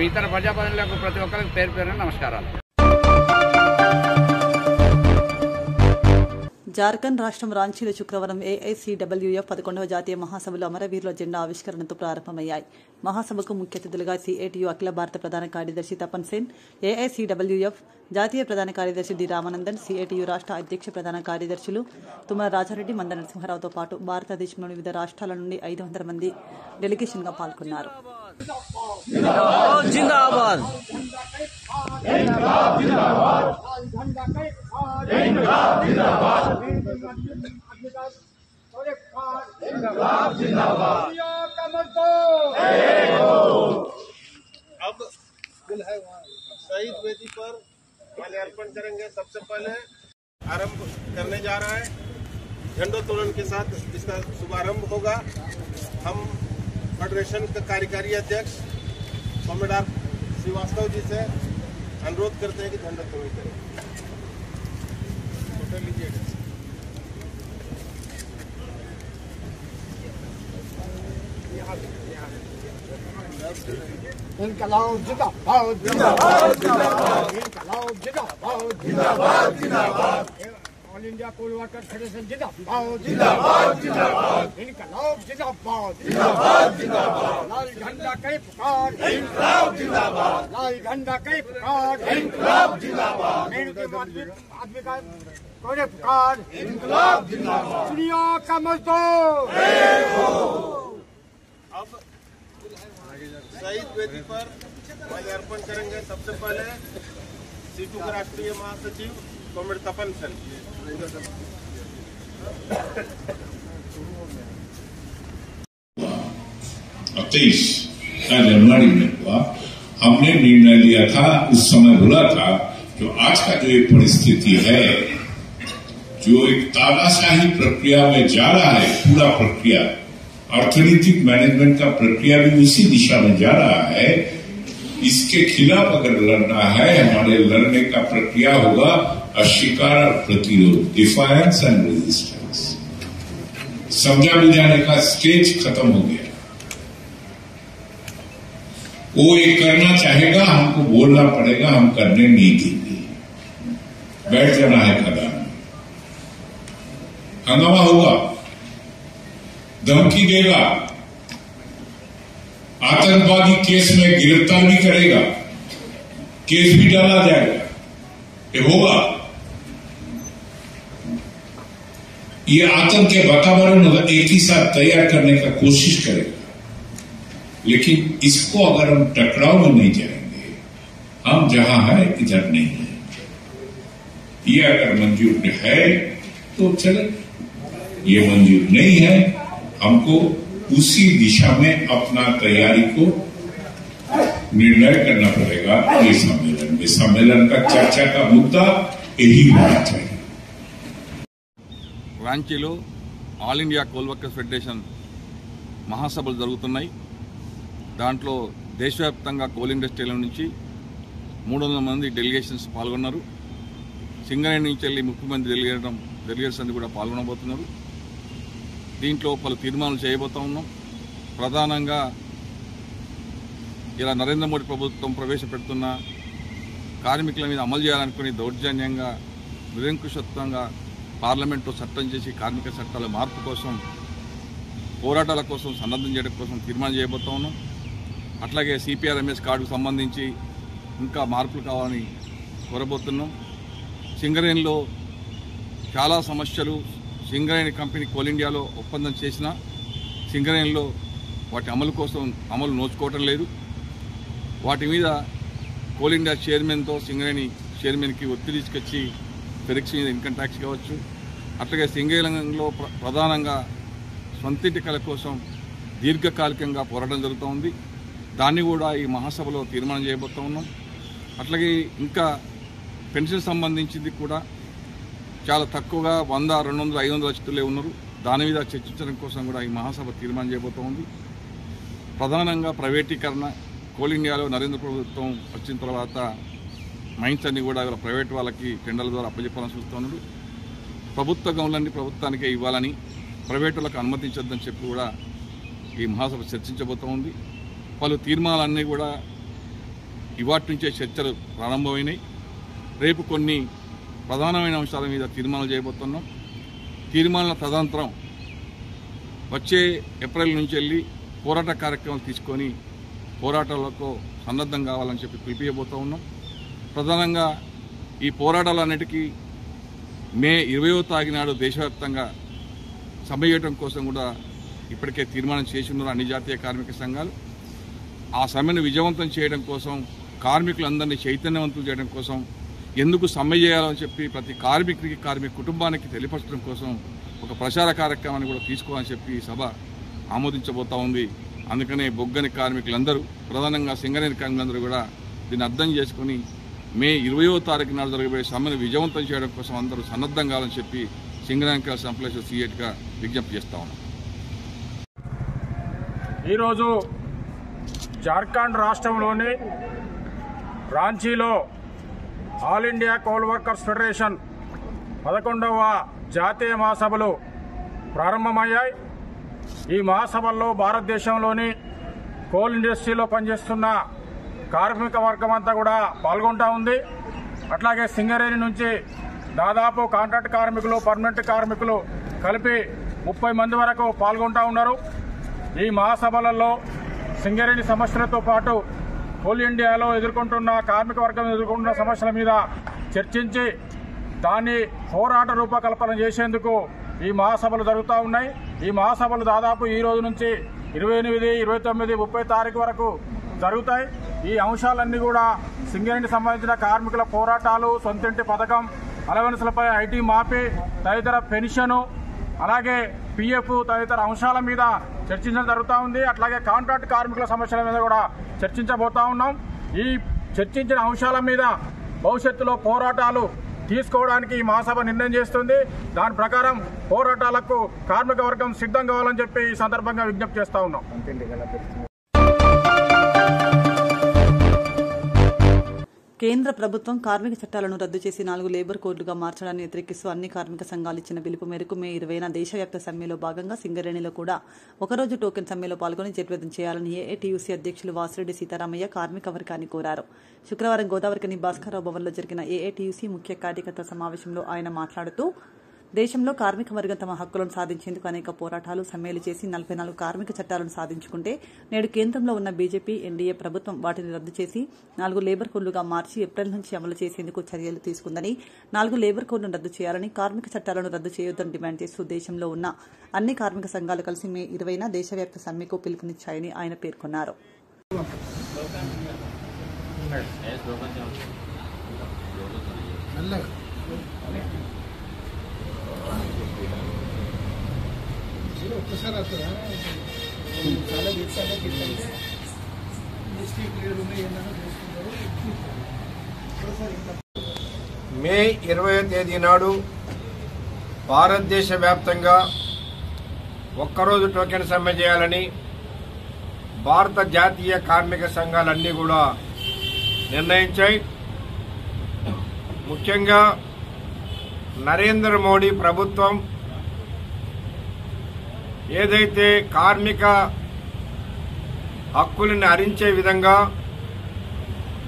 ఇతర ప్రజాప్రతినిధులకు ప్రతి ఒక్కరికి పేరు పేరున నమస్కారాలు. జార్ఖండ్ రాష్ట్రం రాంచీలో శుక్రవారం ఏఐసీడబ్ల్యూఎఫ్ 11వ జాతీయ మహాసభలో అమరవీరుల జెండా ఆవిష్కరణతో ప్రారంభమయ్యాయి. మహాసభకు ముఖ్య అతిథులుగా సిఐటియు అఖిల భారత ప్రధాన కార్యదర్శి తపన్ సేన్, ఏఐసీడబ్ల్యూఎఫ్ జాతీయ ప్రధాన కార్యదర్శి డి రామానందన్, సిఐటియు రాష్ట్ర అధ్యక్ష ప్రధాన కార్యదర్శులు తుమ్మల రాజారెడ్డి, మంద నరసింహారావుతో పాటు భారతదేశంలోని వివిధ రాష్ట్రాల నుండి 500 మంది డెలిగేషన్గా పాల్గొన్నారు. अब शहीद वेदी पर माल्यार्पण करेंगे। सबसे पहले आरंभ करने जा रहा है, झंडोत्तोलन के साथ इसका शुभारंभ होगा। हम फेडरेशन के कार्यकारी अध्यक्ष सोमेदार श्रीवास्तव जी से अनुरोध करते हैं कि झंडोत्तोलन करें। फोटो लीजिएगा। इनकलाब जिंदाबाद जिंदाबाद जिंदाबाद इनकलाब जिंदाबाद जिंदाबाद जिंदाबाद ऑल इंडिया कोल वर्कर फेडरेशन जिंदाबाद जिंदाबाद जिंदाबाद इनकलाब जिंदाबाद जिंदाबाद जिंदाबाद लाल झंडा के पुकार इनकलाब जिंदाबाद लाल झंडा के पुकार इनकलाब जिंदाबाद मेहनती आदमी का कोने पुकार इनकलाब जिंदाबाद दुनिया का मजदूर अब शहीद वेदी पर माल्यार्पण करेंगे। सबसे पहले सीटू के राष्ट्रीय महासचिव कॉमरेड तपन सेन। 23 जनवरी में हुआ। हमने निर्णय लिया था, उस समय बोला था जो आज का जो ये परिस्थिति है, जो एक तानाशाही प्रक्रिया में जा रहा है, पूरा प्रक्रिया अर्थनीतिक मैनेजमेंट का प्रक्रिया भी उसी दिशा में जा रहा है। इसके खिलाफ अगर लड़ना है, हमारे लड़ने का प्रक्रिया होगा अस्वीकार और प्रतिरोध, डिफायंस एंड रेजिस्टेंस। समझा बुझाने का स्टेज खत्म हो गया। वो ये करना चाहेगा, हमको बोलना पड़ेगा, हम करने नहीं देंगे। बैठ जाना है कदम, हंगामा होगा, धमकी देगा, आतंकवादी केस में गिरफ्तार भी करेगा, केस भी डाला जाएगा, ये होगा। ये आतंक के वातावरण एक ही साथ तैयार करने का कोशिश करेगा, लेकिन इसको अगर हम टकराव में नहीं जाएंगे, हम जहां हैं इधर नहीं है। ये अगर मंजूर है तो चले, ये मंजूर नहीं है, हमको उसी दिशा में अपना तैयारी को निर्णय करना पड़ेगा। ये सम्मेलन का चर्चा का मुद्दा यही होना चाहिए। రాంచీలో all India coal workers federation మహాసభలు జరుగుతున్నాయి. దాంట్లో దేశవ్యాప్తంగా కోల్ ఇండస్ట్రీల నుంచి 300 మంది డెలిగేషన్స్ పాల్గొన్నారు. సింగరేణి నుంచి వెళ్ళి 30 మంది డెలిగేట్స్ అన్ని కూడా పాల్గొనబోతున్నారు. దీంట్లో పలు తీర్మానాలు చేయబోతా ఉన్నాం. ప్రధానంగా ఇలా నరేంద్ర మోడీ ప్రభుత్వం ప్రవేశపెడుతున్న కార్మికుల మీద అమలు చేయాలనుకుని దౌర్జన్యంగా నిరంకుశత్వంగా పార్లమెంట్లో చట్టం చేసి కార్మిక చట్టాల మార్పు కోసం పోరాటాల కోసం సన్నద్ధం చేయడం కోసం తీర్మానం చేయబోతా ఉన్నాం. అట్లాగే CPRMS కార్డుకు సంబంధించి ఇంకా మార్పులు కావాలని కోరబోతున్నాం. సింగరేణిలో చాలా సమస్యలు, సింగరేణి కంపెనీ కోల్ ఇండియాలో ఒప్పందం చేసిన సింగరేణిలో వాటి అమలు నోచుకోవటం లేదు. వాటి మీద కోల్ ఇండియా చైర్మన్తో సింగరేణి చైర్మన్కి ఒత్తిడి తీసుకొచ్చి ఫెరిక్స్ మీద ఇన్కమ్ ట్యాక్స్ కావచ్చు, అట్లాగే సింగరేణిలో ప్రధానంగా సొంతింటి కళ కోసం దీర్ఘకాలికంగా పోరాటం జరుగుతూ ఉంది. దాన్ని కూడా ఈ మహాసభలో తీర్మానం చేయబోతూ ఉన్నాం. అట్లాగే ఇంకా పెన్షన్ సంబంధించింది కూడా చాలా తక్కువగా 100, 200, 500 లక్షలే ఉన్నారు. దాని మీద చర్చించడం కోసం కూడా ఈ మహాసభ తీర్మానం చేయబోతూ ఉంది. ప్రధానంగా ప్రైవేటీకరణ, కోల్ ఇండియాలో నరేంద్ర ప్రభుత్వం వచ్చిన తర్వాత మైన్స్ అన్ని కూడా ప్రైవేట్ వాళ్ళకి టెండర్ల ద్వారా అప్పచెప్పాలని చూస్తున్నారు. ప్రభుత్వ గనులన్నీ ప్రభుత్వానికే ఇవ్వాలని, ప్రైవేట్ వాళ్ళకి అనుమతించొద్దని చెప్పి కూడా ఈ మహాసభ చర్చించబోతూ ఉంది. పలు తీర్మానాలన్నీ కూడా ఇవాటి నుంచే చర్చలు ప్రారంభమైనాయి. రేపు కొన్ని ప్రధానమైన అంశాల మీద తీర్మానాలు చేయబోతున్నాం. తీర్మానాల తదనంతరం వచ్చే ఏప్రిల్ నుంచి వెళ్ళి పోరాట కార్యక్రమాలు తీసుకొని పోరాటాలకు సన్నద్ధం కావాలని చెప్పి పిలిపియబోతూ ఉన్నాం. ప్రధానంగా ఈ పోరాటాలన్నిటికీ మే 20వ తారీఖు నాడు దేశవ్యాప్తంగా సమ్మె చేయడం కోసం కూడా ఇప్పటికే తీర్మానం చేసి ఉన్నారు అన్ని జాతీయ కార్మిక సంఘాలు. ఆ సమ్మెను విజయవంతం చేయడం కోసం, కార్మికులందరినీ చైతన్యవంతులు చేయడం కోసం, ఎందుకు సమ్మె చేయాలని చెప్పి ప్రతి కార్మికుడికి, కార్మిక కుటుంబానికి తెలియపరచడం కోసం ఒక ప్రచార కార్యక్రమాన్ని కూడా తీసుకోవాలని చెప్పి ఈ సభ ఆమోదించబోతూ ఉంది. అందుకనే బొగ్గని కార్మికులందరూ, ప్రధానంగా సింగరేణి కార్మికులందరూ కూడా దీన్ని అర్థం చేసుకుని మే 20వ తారీఖు నాడు జరగబోయే సమ్మెను విజయవంతం చేయడం కోసం అందరూ సన్నద్ధం కావాలని చెప్పి సింగరేణి కార్మికుల సంప్లేషన్ సిఐటిగా విజ్ఞప్తి చేస్తా ఉన్నాం. ఈరోజు జార్ఖండ్ రాష్ట్రంలోని రాంచీలో all India coal workers federation 11వ జాతీయ మహాసభలు ప్రారంభమయ్యాయి. ఈ మహాసభల్లో భారతదేశంలోని కోల్ ఇండస్ట్రీలో పనిచేస్తున్న కార్మిక వర్గం అంతా కూడా పాల్గొంటూ ఉంది. అట్లాగే సింగరేణి నుంచి దాదాపు కాంట్రాక్ట్ కార్మికులు, పర్మనెంట్ కార్మికులు కలిపి 30 మంది వరకు పాల్గొంటూ ఉన్నారు. ఈ మహాసభలలో సింగరేణి సమస్యలతో పాటు కోల్ ఇండియాలో ఎదుర్కొంటున్న కార్మిక వర్గం ఎదుర్కొంటున్న సమస్యల మీద చర్చించి దాన్ని పోరాట రూపకల్పన చేసేందుకు ఈ మహాసభలు జరుగుతూ ఉన్నాయి. ఈ మహాసభలు దాదాపు ఈ రోజు నుంచి 28, 29, 30 తారీఖు వరకు జరుగుతాయి. ఈ అంశాలన్నీ కూడా సింగరేణికి సంబంధించిన కార్మికుల పోరాటాలు, సొంతింటి పథకం, అలవెన్స్లపై ఐటీ మాఫీ, తదితర పెన్షను, అలాగే PF తదితర అంశాల మీద చర్చించడం జరుగుతూ ఉంది. అట్లాగే కాంట్రాక్ట్ కార్మికుల సమస్యల మీద కూడా చర్చించబోతా ఉన్నాం. ఈ చర్చించిన అంశాల మీద భవిష్యత్తులో పోరాటాలు తీసుకోవడానికి ఈ మహాసభ నిర్ణయం చేస్తుంది. దాని ప్రకారం పోరాటాలకు కార్మిక వర్గం సిద్ధం కావాలని చెప్పి ఈ సందర్భంగా విజ్ఞప్తి చేస్తా ఉన్నాం. కేంద్ర ప్రభుత్వం కార్మిక చట్టాలను రద్దు చేసి 4 లేబర్ కోడ్లుగా మార్చడాన్ని వ్యతిరేకిస్తూ అన్ని కార్మిక సంఘాలు ఇచ్చిన పిలుపు మేరకు మే 20న దేశవ్యాప్త సమ్మెలో భాగంగా సింగరేణిలో కూడా ఒకరోజు టోకెన్ సమ్మెలో పాల్గొని జయప్రదం చేయాలని ఏఐటీయూసీ అధ్యక్షులు వాసిరెడ్డి సీతారామయ్య కార్మిక వర్గాన్ని కోరారు. శుక్రవారం గోదావరికని భాస్కరరావు భవన్లో జరిగిన ఏఐటీయూసీ ముఖ్య కార్యకర్తల సమావేశంలో ఆయన మాట్లాడుతూ దేశంలో కార్మిక వర్గం తమ హక్కులను సాధించేందుకు అనేక పోరాటాలు, సమ్మెలు చేసి 44 కార్మిక చట్టాలను సాధించుకుంటే నేడు కేంద్రంలో ఉన్న బీజేపీ, ఎన్డీఏ ప్రభుత్వం వాటిని రద్దు చేసి 4 లేబర్ కోడ్లుగా మార్చి ఏప్రిల్ నుంచి అమలు చేసేందుకు చర్యలు తీసుకుందని, 4 లేబర్ కోడ్లను రద్దు చేయాలని, కార్మిక చట్టాలను రద్దు చేయొద్దని డిమాండ్ చేస్తూ దేశంలో ఉన్న అన్ని కార్మిక సంఘాలు కలిసి మే 20న దేశవ్యాప్త సమ్మెకు పిలుపునిచ్చాయని ఆయన పేర్కొన్నారు. ఒక్కసారి వస్తుందా చాలా చేస్తానే తీసుకుంటారు డిస్ట్రిక్ట్ లీడర్ ఉన్నాయి ఏమైనా చేసుకుంటారు. మే 20వ తేదీ నాడు భారతదేశ వ్యాప్తంగా ఒక్కరోజు టోకెన్ సమ్మె చేయాలని భారత జాతీయ కార్మిక సంఘాలన్నీ కూడా నిర్ణయించాయి. ముఖ్యంగా నరేంద్ర మోడీ ప్రభుత్వం ఏదైతే కార్మిక హక్కులను హరించే విధంగా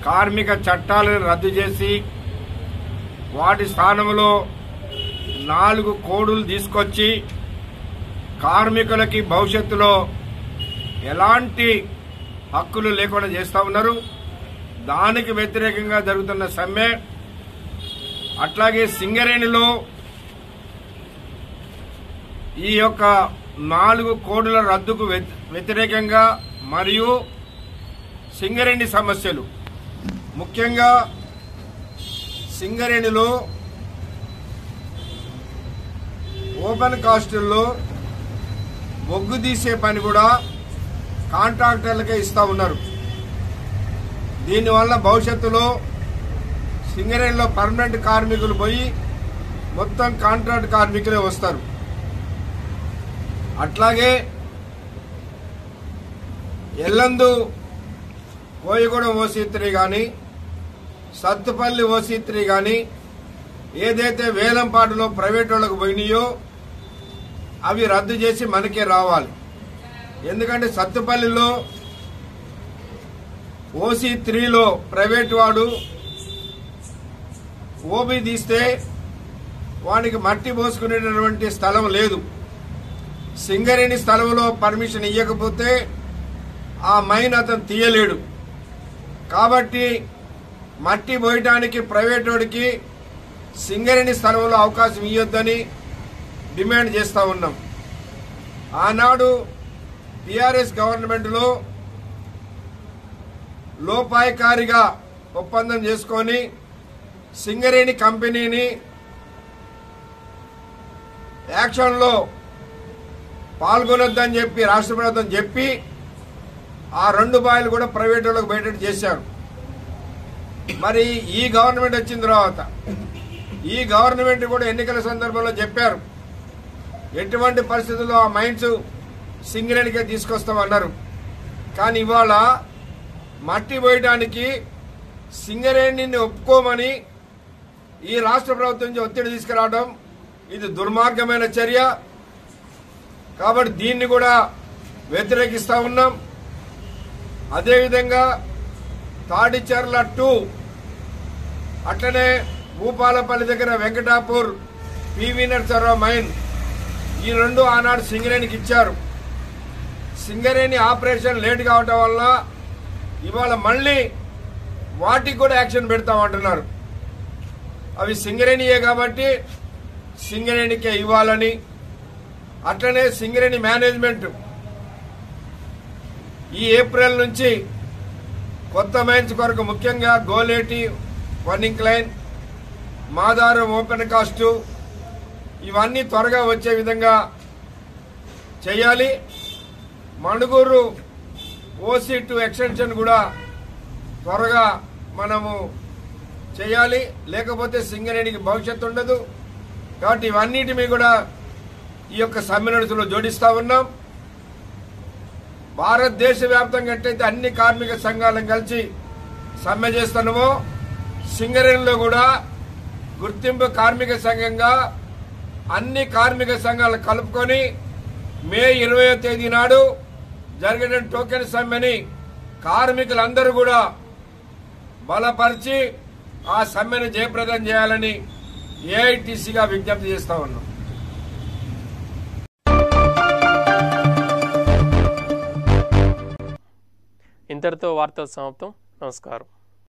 కార్మిక చట్టాలను రద్దు చేసి వాటి స్థానంలో 4 కోడులు తీసుకొచ్చి కార్మికులకి భవిష్యత్తులో ఎలాంటి హక్కులు లేకుండా చేస్తూ ఉన్నారు. దానికి వ్యతిరేకంగా జరుగుతున్న సమ్మె. అట్లాగే సింగరేణిలో ఈ యొక్క 4 కోడుల రద్దుకు వ్యతిరేకంగా మరియు సింగరేణి సమస్యలు, ముఖ్యంగా సింగరేణిలో ఓపెన్ కాస్టుల్లో బొగ్గు తీసే పని కూడా కాంట్రాక్టర్లకే ఇస్తా ఉన్నారు. దీనివల్ల భవిష్యత్తులో సింగరేణిలో పర్మనెంట్ కార్మికులు పోయి మొత్తం కాంట్రాక్ట్ కార్మికులే వస్తారు. అట్లాగే ఎల్లందు కోయగూడెం ఓసీ3 కానీ సత్తుపల్లి ఓసీ3 కానీ ఏదైతే వేలంపాటలో ప్రైవేట్ వాళ్ళకు పోయినాయో అవి రద్దు చేసి మనకే రావాలి. ఎందుకంటే సత్తుపల్లిలో ఓసీ3లో ప్రైవేట్ వాడు ఓబీ తీస్తే వానికి మట్టి పోసుకునేటటువంటి స్థలం లేదు. సింగరేణి స్థలంలో పర్మిషన్ ఇవ్వకపోతే ఆ మైన్ అతను తీయలేడు. కాబట్టి మట్టి పోయటానికి ప్రైవేట్ వాడికి సింగరేణి స్థలంలో అవకాశం ఇవ్వొద్దని డిమాండ్ చేస్తూ ఉన్నాం. ఆనాడు టీఆర్ఎస్ గవర్నమెంట్లో లోపాయకారిగా ఒప్పందం చేసుకొని సింగరేణి కంపెనీని యాక్షన్లో పాల్గొనొద్దని చెప్పి రాష్ట్ర ప్రభుత్వం చెప్పి ఆ 2 బాయిలు కూడా ప్రైవేట్ వాళ్ళకు బయట చేశారు. మరి ఈ గవర్నమెంట్ వచ్చిన తర్వాత ఈ గవర్నమెంట్ కూడా ఎన్నికల సందర్భంలో చెప్పారు ఎటువంటి పరిస్థితుల్లో ఆ మైన్స్ సింగరేణికే తీసుకొస్తామన్నారు. కానీ ఇవాళ మట్టి పోయడానికి సింగరేణిని ఒప్పుకోమని ఈ రాష్ట్ర ప్రభుత్వం నుంచి ఒత్తిడి తీసుకురావడం ఇది దుర్మార్గమైన చర్య. కాబట్టి దీన్ని కూడా వ్యతిరేకిస్తా ఉన్నాం. అదేవిధంగా తాడిచెర్ల 2 అట్లనే భూపాలపల్లి దగ్గర వెంకటాపూర్ పివి నరసరావు మైన్ ఈ 2 ఆనాడు సింగరేణికి ఇచ్చారు. సింగరేణి ఆపరేషన్ లేట్ కావటం వల్ల ఇవాళ మళ్ళీ వాటికి కూడా యాక్షన్ పెడతామంటున్నారు. అవి సింగరేణియే కాబట్టి సింగరేణికే ఇవ్వాలని, అట్లనే సింగరేణి మేనేజ్మెంట్ ఈ ఏప్రిల్ నుంచి కొత్త మైన్స్ కొరకు ముఖ్యంగా గోలేటి వన్నింగ్ లైన్, మాదారం ఓపెన్ కాస్టు ఇవన్నీ త్వరగా వచ్చే విధంగా చేయాలి. మణుగూరు ఓసీ2 ఎక్స్టెన్షన్ కూడా త్వరగా మనము చేయాలి, లేకపోతే సింగరేణికి భవిష్యత్తు ఉండదు. కాబట్టి ఇవన్నిటి మీద కూడా ఈ యొక్క సమ్మెలో జోడిస్తా ఉన్నాం. భారతదేశ వ్యాప్తంగా ఎట్లయితే అన్ని కార్మిక సంఘాలను కలిసి సమ్మె చేస్తున్నామో సింగరేణిలో కూడా గుర్తింపు కార్మిక సంఘంగా అన్ని కార్మిక సంఘాలు కలుపుకొని మే 20వ తేదీ నాడు జరిగిన టోకెన్ సమ్మెని కార్మికులందరూ కూడా బలపరిచి ఆ సమ్మెను జయప్రదం చేయాలని ఏఐటీసీగా విజ్ఞప్తి చేస్తా ఉన్నాం. ఇంతటితో వార్తలు సమాప్తం. నమస్కారం.